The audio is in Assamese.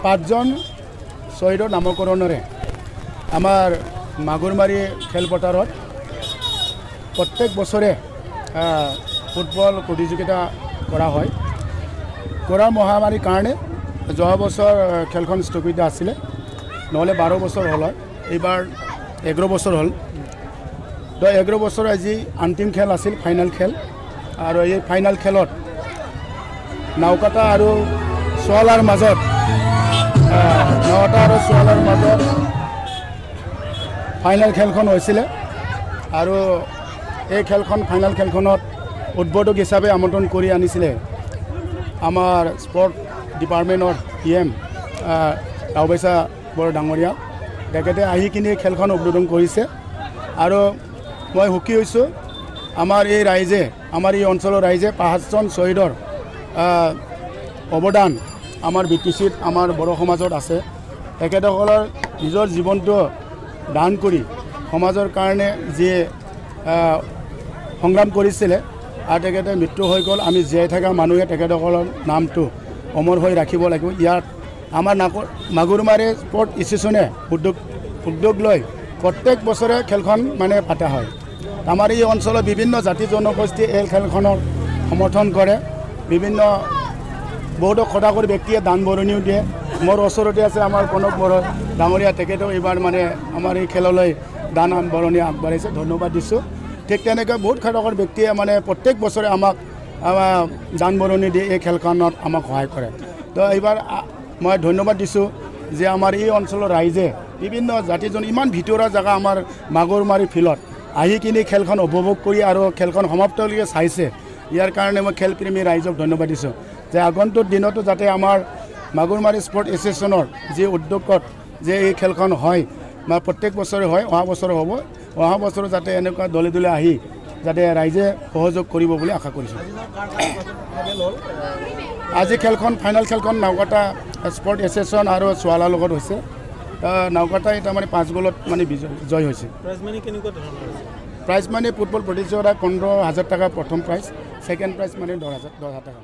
5জন শহীদৰ নামকৰণৰে আমাৰ মাগুৰমাৰী খেলপথাৰত প্ৰত্যেক বছৰে ফুটবল প্ৰতিযোগিতা কৰা হয়। কৰোনা মহামাৰীৰ কাৰণে যোৱা বছৰ খেলখন স্থগিত আছিল, নহ'লে 12 বছৰ হ'ল। এইবাৰ 11 বছৰ হ'ল। তো 11 বছৰ আজি অন্তিম খেল আছিল, ফাইনেল খেল। আৰু এই ফাইনেল খেলত নাওকাটা আৰু চোৱালাৰ মাজত ফাইনেল খেলখন হৈছিলে। আৰু এই খেলখন ফাইনেল খেলখনত উদ্বোধক হিচাপে আমন্ত্ৰণ কৰি আনিছিলে আমাৰ স্পৰ্ট ডিপাৰ্টমেণ্টৰ PM ৰাওবেচা বৰ ডাঙৰীয়া। তেখেতে আহি কিনি খেলখন উদ্বোধন কৰিছে। আৰু মই সুখী হৈছোঁ আমাৰ এই ৰাইজে, আমাৰ এই অঞ্চলৰ ৰাইজে 5জন শ্বহীদৰ অৱদান আমাৰ BTCত আমাৰ বড়ো সমাজত আছে। তেখেতসকলৰ নিজৰ জীৱনটো দান কৰি সমাজৰ কাৰণে যি সংগ্ৰাম কৰিছিলে আৰু তেখেতে মৃত্যু হৈ গ'ল। আমি জীয়াই থকা মানুহে তেখেতসকলৰ নামটো অমৰ হৈ ৰাখিব লাগিব। ইয়াত আমাৰ মাগুৰমাৰী স্পৰ্ট এছ'চিয়েশ্যনে উদ্যোগ লৈ প্ৰত্যেক বছৰে খেলখন মানে পাতা হয়। আমাৰ এই অঞ্চলৰ বিভিন্ন জাতি জনগোষ্ঠীয়ে এই খেলখনৰ সমৰ্থন কৰে। বিভিন্ন বহুতো সদাগৰী ব্যক্তিয়ে দান বৰঙণিও দিয়ে। মোৰ ওচৰতে আছে আমাৰ কনক বড়ো ডাঙৰীয়া, তেখেতেও এইবাৰ মানে আমাৰ এই খেললৈ দান বৰঙণি আগবাঢ়িছে, ধন্যবাদ দিছোঁ। ঠিক তেনেকৈ বহুত সদাগৰ ব্যক্তিয়ে মানে প্ৰত্যেক বছৰে আমাক দান বৰঙণি দি এই খেলখনত আমাক সহায় কৰে। তো এইবাৰ মই ধন্যবাদ দিছোঁ যে আমাৰ এই অঞ্চলৰ ৰাইজে বিভিন্ন জাতিজন ইমান ভিতৰুৱা জেগা আমাৰ মাগুৰমাৰী ফিল্ডত আহি কিনি খেলখন উপভোগ কৰি আৰু খেলখন সমাপ্তলৈকে চাইছে। ইয়াৰ কাৰণে মই খেলপ্ৰেমী ৰাইজক ধন্যবাদ দিছোঁ যে আগন্তুক দিনতো যাতে আমাৰ মাগুৰমাৰী স্পৰ্ট এছ'চিয়েশ্যনৰ যি উদ্যোগত যে এই খেলখন হয় বা প্ৰত্যেক বছৰে হয়, অহা বছৰ হ'ব, অহা বছৰ যাতে এনেকুৱা দলে দলে আহি যাতে ৰাইজে সহযোগ কৰিব বুলি আশা কৰিছোঁ। আজি খেলখন ফাইনেল খেলখন নাওকাটা স্পৰ্ট এছ'চিয়েশ্যন আৰু চোৱালাৰ লগত হৈছে। নাওকাটাই তাৰমানে 5 গ'লত মানে জয় হৈছে। প্ৰাইজ মানে ফুটবল প্ৰতিযোগিতাত 15,000 টকা প্ৰথম প্ৰাইজ, ছেকেণ্ড প্ৰাইজ মানে 10,000 টকা।